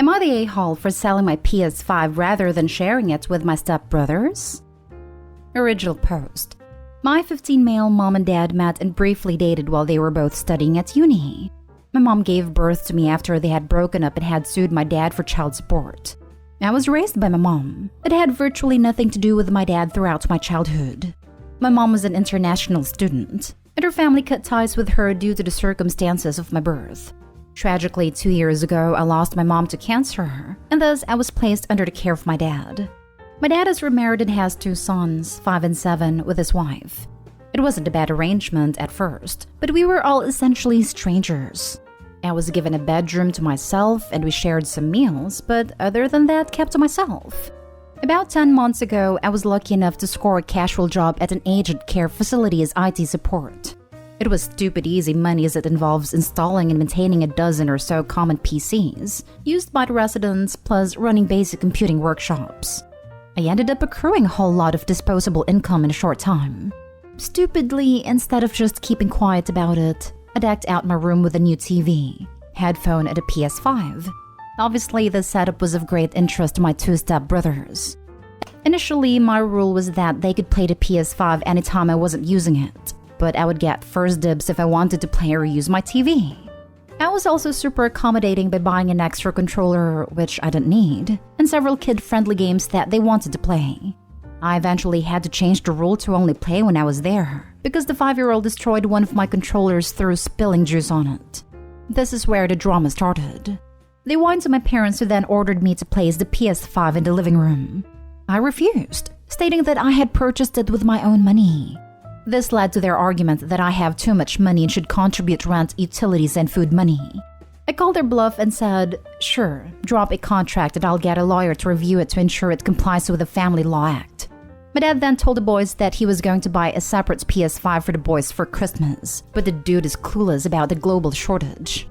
Am I the a-hole for selling my PS5 rather than sharing it with my stepbrothers? Original post. My 15-male mom and dad met and briefly dated while they were both studying at uni. My mom gave birth to me after they had broken up and had sued my dad for child support. I was raised by my mom, but had virtually nothing to do with my dad throughout my childhood. My mom was an international student, and her family cut ties with her due to the circumstances of my birth. Tragically, 2 years ago, I lost my mom to cancer, and thus I was placed under the care of my dad. My dad is remarried and has 2 sons, 5 and 7, with his wife. It wasn't a bad arrangement at first, but we were all essentially strangers. I was given a bedroom to myself and we shared some meals, but other than that, kept to myself. About 10 months ago, I was lucky enough to score a casual job at an aged care facility as IT support. It was stupid easy money as it involves installing and maintaining a dozen or so common PCs used by the residents, plus running basic computing workshops. I ended up accruing a whole lot of disposable income in a short time. Stupidly, instead of just keeping quiet about it, I decked out my room with a new TV, headphone, and a PS5. Obviously, the setup was of great interest to my 2 stepbrothers. Initially, my rule was that they could play the PS5 anytime I wasn't using it, but I would get first dibs if I wanted to play or use my TV. I was also super accommodating by buying an extra controller, which I didn't need, and several kid-friendly games that they wanted to play. I eventually had to change the rule to only play when I was there, because the 5-year-old destroyed one of my controllers through spilling juice on it. This is where the drama started. They whined to my parents, who then ordered me to place the PS5 in the living room. I refused, stating that I had purchased it with my own money. This led to their argument that I have too much money and should contribute rent, utilities, and food money. I called their bluff and said, sure, drop a contract and I'll get a lawyer to review it to ensure it complies with the Family Law Act. My dad then told the boys that he was going to buy a separate PS5 for the boys for Christmas, but the dude is clueless about the global shortage.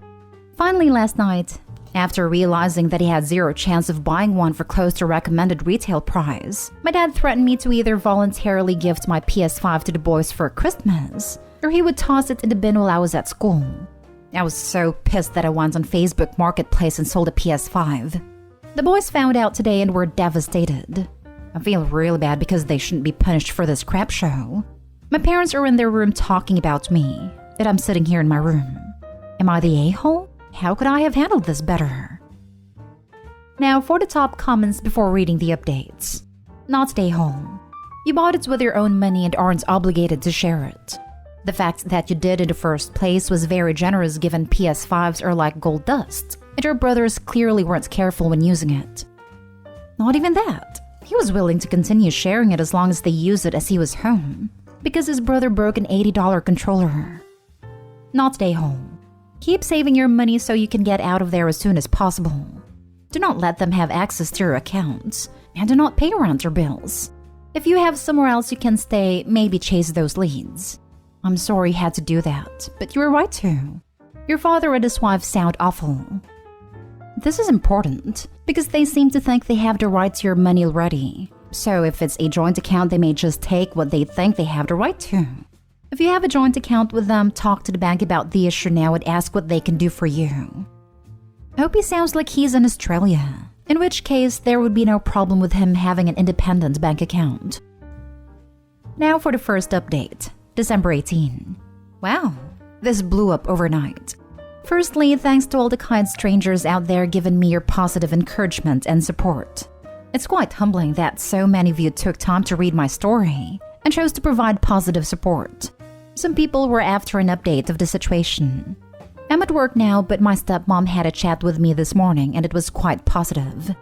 Finally, last night, after realizing that he had zero chance of buying one for close to recommended retail price, my dad threatened me to either voluntarily gift my PS5 to the boys for Christmas, or he would toss it in the bin while I was at school. I was so pissed that I went on Facebook Marketplace and sold a PS5. The boys found out today and were devastated. I feel real bad because they shouldn't be punished for this crap show. My parents are in their room talking about me, and I'm sitting here in my room. Am I the a-hole? How could I have handled this better? Now for the top comments before reading the updates. Not the a-hole. You bought it with your own money and aren't obligated to share it. The fact that you did in the first place was very generous given PS5s are like gold dust, and your brothers clearly weren't careful when using it. Not even that. He was willing to continue sharing it as long as they used it as he was home, because his brother broke an $80 controller. Not the a-hole. Keep saving your money so you can get out of there as soon as possible. Do not let them have access to your accounts, and do not pay rent or bills. If you have somewhere else you can stay, maybe chase those leads. I'm sorry you had to do that, but you were right to. Your father and his wife sound awful. This is important, because they seem to think they have the right to your money already. So if it's a joint account, they may just take what they think they have the right to. If you have a joint account with them, talk to the bank about the issue now and ask what they can do for you. I hope he sounds like he's in Australia, in which case there would be no problem with him having an independent bank account. Now for the first update, December 18. Wow, this blew up overnight. Firstly, thanks to all the kind strangers out there giving me your positive encouragement and support. It's quite humbling that so many of you took time to read my story and chose to provide positive support. Some people were after an update of the situation. I'm at work now, but my stepmom had a chat with me this morning and it was quite positive.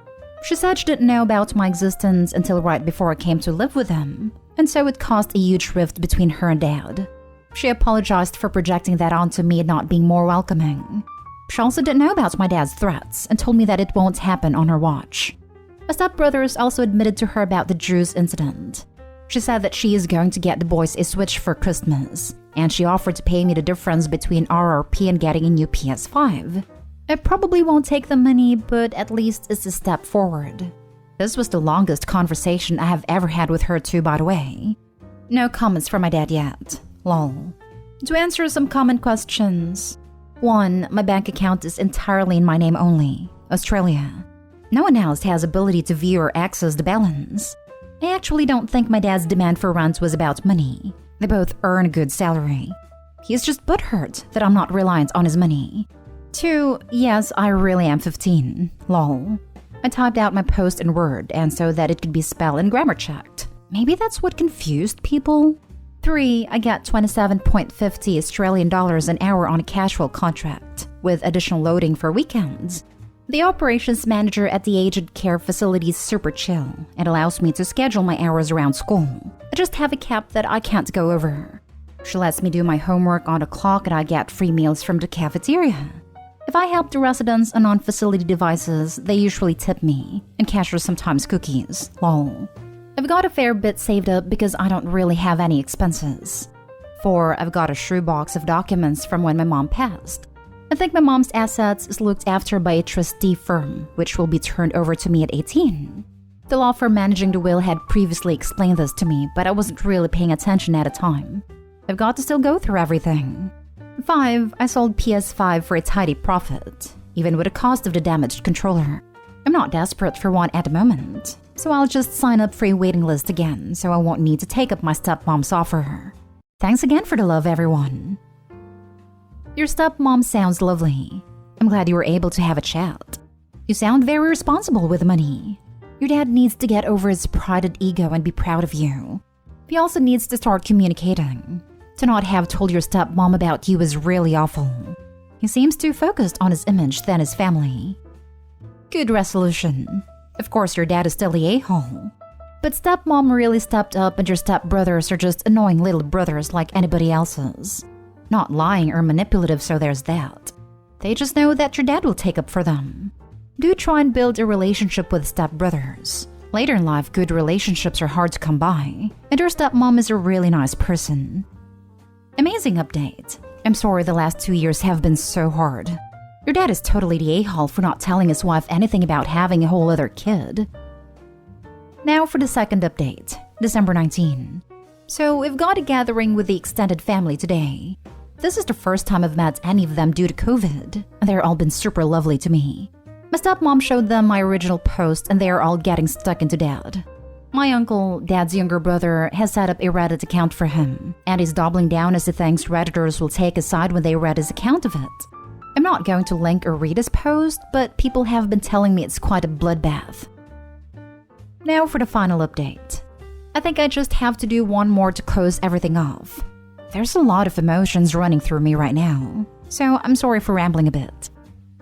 She said she didn't know about my existence until right before I came to live with them, and so it caused a huge rift between her and Dad. She apologized for projecting that onto me and not being more welcoming. She also didn't know about my dad's threats and told me that it won't happen on her watch. My stepbrothers also admitted to her about the juice incident. She said that she is going to get the boys a Switch for Christmas, and she offered to pay me the difference between RRP and getting a new PS5. I probably won't take the money, but at least it's a step forward. This was the longest conversation I have ever had with her too, by the way. No comments from my dad yet. Lol. To answer some common questions. 1. My bank account is entirely in my name only. Australia. No one else has ability to view or access the balance. I actually don't think my dad's demand for rent was about money. They both earn a good salary. He's just butthurt that I'm not reliant on his money. 2. Yes, I really am 15. Lol. I typed out my post in Word and so that it could be spell and grammar checked. Maybe that's what confused people? 3. I got 27.50 Australian dollars an hour on a casual contract, with additional loading for weekends. The operations manager at the aged care facility is super chill and allows me to schedule my hours around school. I just have a cap that I can't go over. She lets me do my homework on the clock and I get free meals from the cafeteria. If I help the residents on non-facility devices, they usually tip me, and cashiers sometimes cookies. Lol. I've got a fair bit saved up because I don't really have any expenses. 4. I've got a shoebox of documents from when my mom passed. I think my mom's assets is looked after by a trustee firm, which will be turned over to me at 18. The law firm managing the will had previously explained this to me, but I wasn't really paying attention at the time. I've got to still go through everything. 5. I sold PS5 for a tidy profit, even with the cost of the damaged controller. I'm not desperate for one at the moment, so I'll just sign up for a waiting list again so I won't need to take up my stepmom's offer. Thanks again for the love, everyone. Your stepmom sounds lovely. I'm glad you were able to have a chat. You sound very responsible with money. Your dad needs to get over his pride and ego and be proud of you. He also needs to start communicating. To not have told your stepmom about you is really awful. He seems too focused on his image than his family. Good resolution. Of course, your dad is still the a-hole. But stepmom really stepped up and your stepbrothers are just annoying little brothers like anybody else's. Not lying or manipulative, so there's that. They just know that your dad will take up for them. Do try and build a relationship with stepbrothers. Later in life, good relationships are hard to come by, and your stepmom is a really nice person. Amazing update. I'm sorry the last 2 years have been so hard. Your dad is totally the a-hole for not telling his wife anything about having a whole other kid. Now for the second update, December 19. So we've got a gathering with the extended family today. This is the first time I've met any of them due to COVID. They've all been super lovely to me. My stepmom showed them my original post and they are all getting stuck into dad. My uncle, dad's younger brother, has set up a Reddit account for him, and he's doubling down as he thinks Redditors will take his side when they read his account of it. I'm not going to link or read his post, but people have been telling me it's quite a bloodbath. Now for the final update. I think I just have to do one more to close everything off. There's a lot of emotions running through me right now, so I'm sorry for rambling a bit.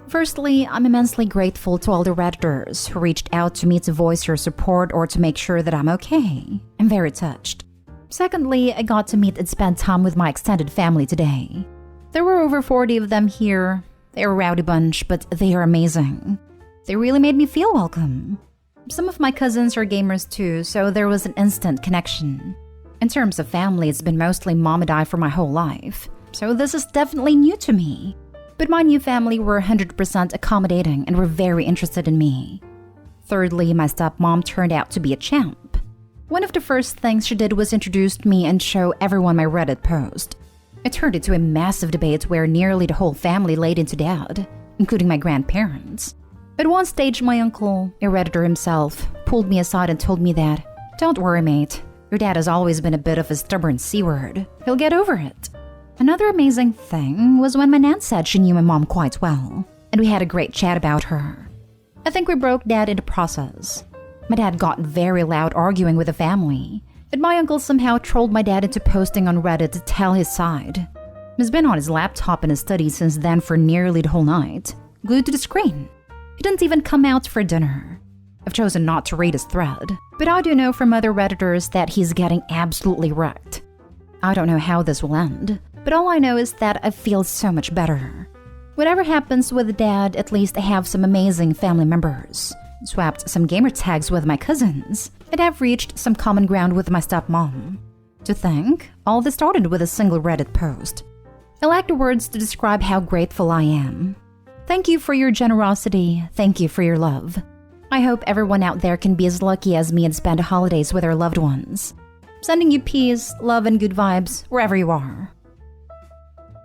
Firstly, I'm immensely grateful to all the Redditors who reached out to me to voice your support or to make sure that I'm okay. I'm very touched. Secondly, I got to meet and spend time with my extended family today. There were over 40 of them here. They're a rowdy bunch, but they are amazing. They really made me feel welcome. Some of my cousins are gamers too, so there was an instant connection. In terms of family, it's been mostly mom and I for my whole life, so this is definitely new to me. But my new family were 100% accommodating and were very interested in me. Thirdly, my stepmom turned out to be a champ. One of the first things she did was introduce me and show everyone my Reddit post. It turned into a massive debate where nearly the whole family laid into dad, including my grandparents. At one stage, my uncle, a Redditor himself, pulled me aside and told me that, "Don't worry, mate. Your dad has always been a bit of a stubborn C-word. He'll get over it." Another amazing thing was when my nan said she knew my mom quite well, and we had a great chat about her. I think we broke dad in the process. My dad got very loud arguing with the family, and my uncle somehow trolled my dad into posting on Reddit to tell his side. He's been on his laptop in his study since then for nearly the whole night, glued to the screen. He didn't even come out for dinner. I've chosen not to read his thread, but I do know from other Redditors that he's getting absolutely wrecked. I don't know how this will end, but all I know is that I feel so much better. Whatever happens with Dad, at least I have some amazing family members. Swapped some gamer tags with my cousins, and have reached some common ground with my stepmom. To think, all this started with a single Reddit post. I lack the words to describe how grateful I am. Thank you for your generosity. Thank you for your love. I hope everyone out there can be as lucky as me and spend the holidays with their loved ones. Sending you peace, love, and good vibes wherever you are.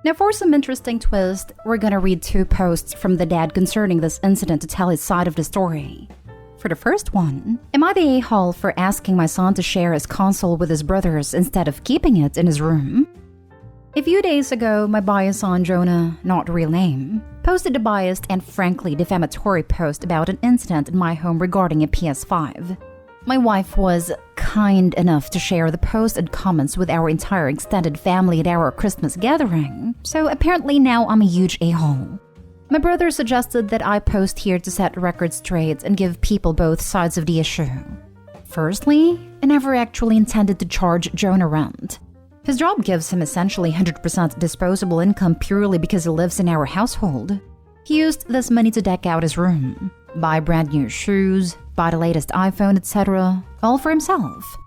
Now for some interesting twist, we're gonna read 2 posts from the dad concerning this incident to tell his side of the story. For the first one, am I the a-hole for asking my son to share his console with his brothers instead of keeping it in his room? A few days ago, my bias son Jonah, not real name, posted a biased and frankly defamatory post about an incident in my home regarding a PS5. My wife was kind enough to share the post and comments with our entire extended family at our Christmas gathering, so apparently now I'm a huge a-hole. My brother suggested that I post here to set records straight and give people both sides of the issue. Firstly, I never actually intended to charge Jonah rent. His job gives him essentially 100% disposable income purely because he lives in our household. He used this money to deck out his room, buy brand new shoes, buy the latest iPhone, etc., all for himself.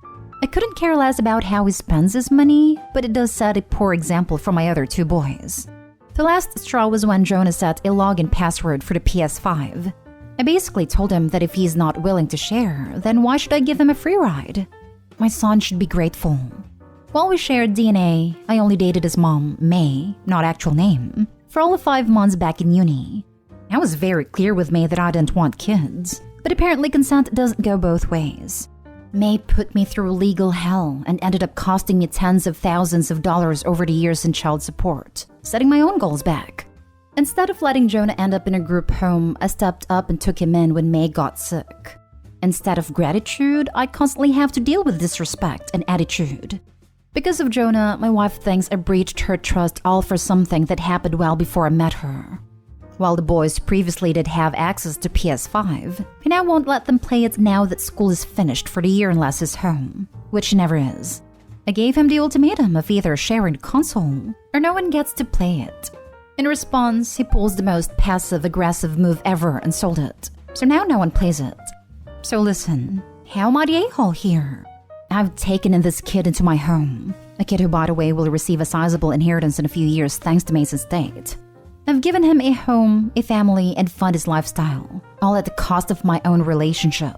I couldn't care less about how he spends his money, but it does set a poor example for my other 2 boys. The last straw was when Jonah set a login password for the PS5. I basically told him that if he's not willing to share, then why should I give him a free ride? My son should be grateful. While we shared DNA, I only dated his mom, May, not actual name, for all of 5 months back in uni. I was very clear with May that I didn't want kids, but apparently consent doesn't go both ways. May put me through legal hell and ended up costing me tens of thousands of dollars over the years in child support, setting my own goals back. Instead of letting Jonah end up in a group home, I stepped up and took him in when May got sick. Instead of gratitude, I constantly have to deal with disrespect and attitude. Because of Jonah, my wife thinks I breached her trust all for something that happened well before I met her. While the boys previously did have access to PS5, I now won't let them play it now that school is finished for the year unless he's home, which he never is. I gave him the ultimatum of either sharing the console or no one gets to play it. In response, he pulls the most passive-aggressive move ever and sold it, so now no one plays it. So listen, how am I the a-hole here? I've taken in this kid into my home, a kid who, by the way, will receive a sizable inheritance in a few years thanks to May's estate. I've given him a home, a family, and fund his lifestyle, all at the cost of my own relationship.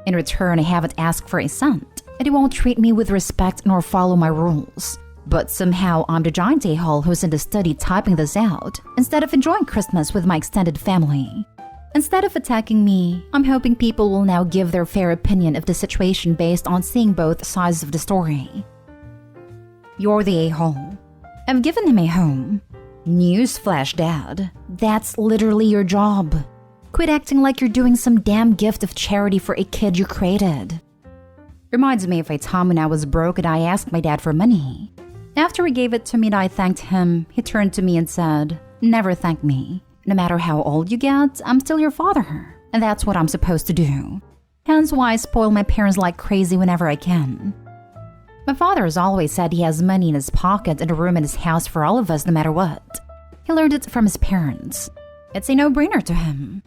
In return, I haven't asked for a cent, and he won't treat me with respect nor follow my rules. But somehow I'm the giant a-hole who's in the study typing this out, instead of enjoying Christmas with my extended family. Instead of attacking me, I'm hoping people will now give their fair opinion of the situation based on seeing both sides of the story. You're the a-hole. I've given him a home. Newsflash, Dad. That's literally your job. Quit acting like you're doing some damn gift of charity for a kid you created. Reminds me of a time when I was broke and I asked my dad for money. After he gave it to me and I thanked him, he turned to me and said, "Never thank me. No matter how old you get, I'm still your father, and that's what I'm supposed to do. Hence why I spoil my parents like crazy whenever I can." My father has always said he has money in his pocket and a room in his house for all of us no matter what. He learned it from his parents. It's a no-brainer to him.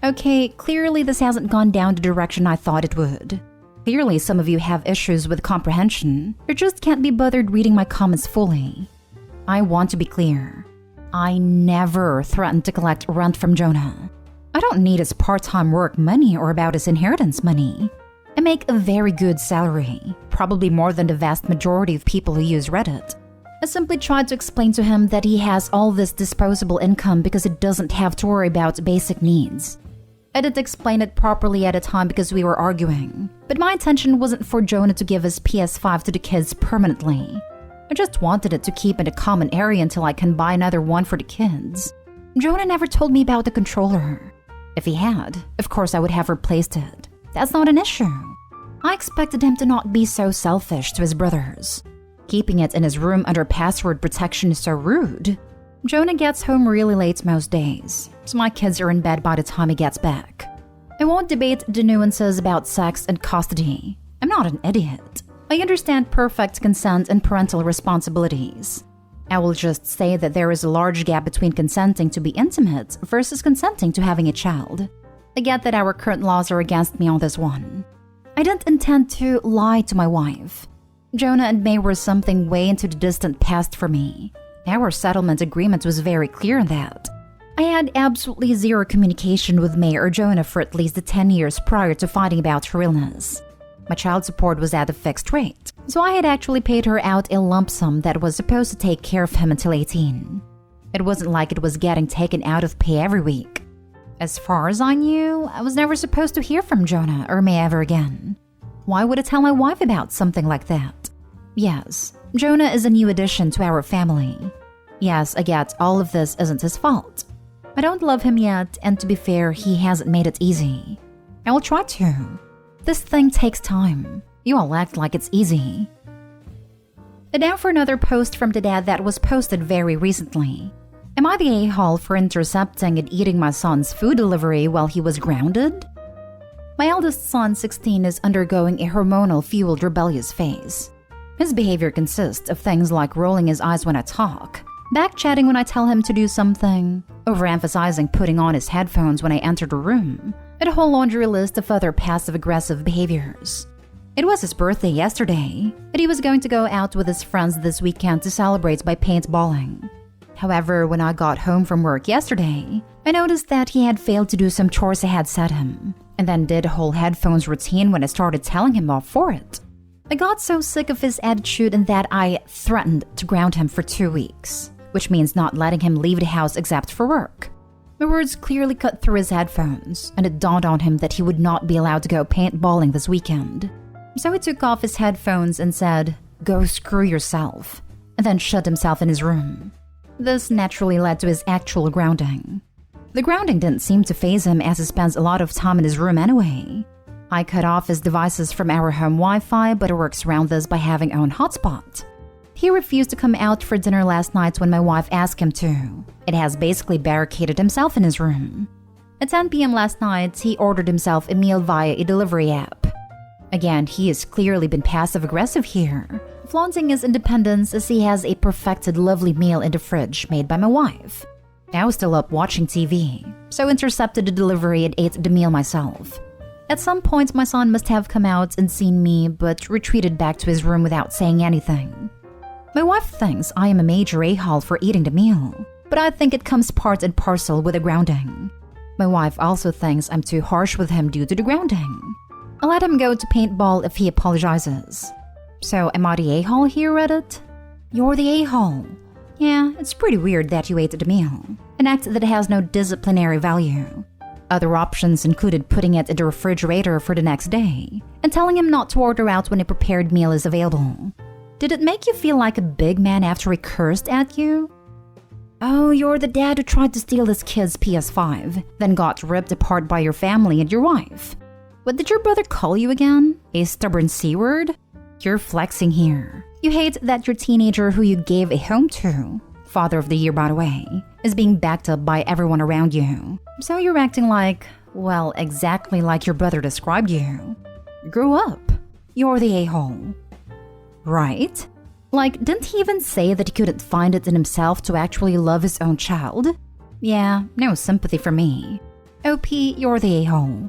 Okay, clearly this hasn't gone down the direction I thought it would. Clearly some of you have issues with comprehension, or just can't be bothered reading my comments fully. I want to be clear. I never threatened to collect rent from Jonah. I don't need his part-time work money or about his inheritance money. I make a very good salary, probably more than the vast majority of people who use Reddit. I simply tried to explain to him that he has all this disposable income because he doesn't have to worry about basic needs. I didn't explain it properly at a time because we were arguing, but my intention wasn't for Jonah to give his PS5 to the kids permanently. I just wanted it to keep in a common area until I can buy another one for the kids. Jonah never told me about the controller. If he had, of course I would have replaced it. That's not an issue. I expected him to not be so selfish to his brothers. Keeping it in his room under password protection is so rude. Jonah gets home really late most days, so my kids are in bed by the time he gets back. I won't debate the nuances about sex and custody. I'm not an idiot. I understand perfect consent and parental responsibilities. I will just say that there is a large gap between consenting to be intimate versus consenting to having a child. I get that our current laws are against me on this one. I didn't intend to lie to my wife. Jonah and May were something way into the distant past for me. Our settlement agreement was very clear in that. I had absolutely zero communication with May or Jonah for at least 10 years prior to finding about her illness. My child support was at a fixed rate, So I had actually paid her out a lump sum that was supposed to take care of him until 18. It wasn't like it was getting taken out of pay every week. As far as I knew, I was never supposed to hear from Jonah or May ever again. Why would I tell my wife about something like that? Yes, Jonah is a new addition to our family. Yes, I get all of this isn't his fault. I don't love him yet, and to be fair, he hasn't made it easy. I will try to. This thing takes time. You all act like it's easy. And now for another post from the dad that was posted very recently. Am I the a-hole for intercepting and eating my son's food delivery while he was grounded? My eldest son, 16, is undergoing a hormonal-fueled rebellious phase. His behavior consists of things like rolling his eyes when I talk, back-chatting when I tell him to do something, overemphasizing putting on his headphones when I enter the room, and a whole laundry list of other passive-aggressive behaviors. It was his birthday yesterday, but he was going to go out with his friends this weekend to celebrate by paintballing. However, when I got home from work yesterday, I noticed that he had failed to do some chores I had set him, and then did a whole headphones routine when I started telling him off for it. I got so sick of his attitude and that I threatened to ground him for 2 weeks, which means not letting him leave the house except for work. My words clearly cut through his headphones, and it dawned on him that he would not be allowed to go paintballing this weekend. So he took off his headphones and said, "Go screw yourself," and then shut himself in his room. This naturally led to his actual grounding. The grounding didn't seem to faze him as he spends a lot of time in his room anyway. I cut off his devices from our home Wi-Fi, but he works around this by having own hotspot. He refused to come out for dinner last night when my wife asked him to. It has basically barricaded himself in his room. At 10 p.m. last night, he ordered himself a meal via a delivery app. Again, he has clearly been passive-aggressive here, flaunting his independence as he has a perfected lovely meal in the fridge made by my wife. I was still up watching TV, so intercepted the delivery and ate the meal myself. At some point, my son must have come out and seen me, but retreated back to his room without saying anything. My wife thinks I am a major a-hole for eating the meal, but I think it comes part and parcel with the grounding. My wife also thinks I'm too harsh with him due to the grounding. I let him go to paintball if he apologizes. So am I the a-hole here, Reddit? You're the a-hole. Yeah, it's pretty weird that you ate the meal, an act that has no disciplinary value. Other options included putting it in the refrigerator for the next day and telling him not to order out when a prepared meal is available. Did it make you feel like a big man after he cursed at you? Oh, you're the dad who tried to steal his kid's PS5, then got ripped apart by your family and your wife. What did your brother call you again? A stubborn C-word? You're flexing here. You hate that your teenager who you gave a home to, father of the year by the way, is being backed up by everyone around you. So you're acting like, well, exactly like your brother described you. Grow up. You're the a-hole. Right? Like, didn't he even say that he couldn't find it in himself to actually love his own child? Yeah, no sympathy for me. OP, you're the a-hole.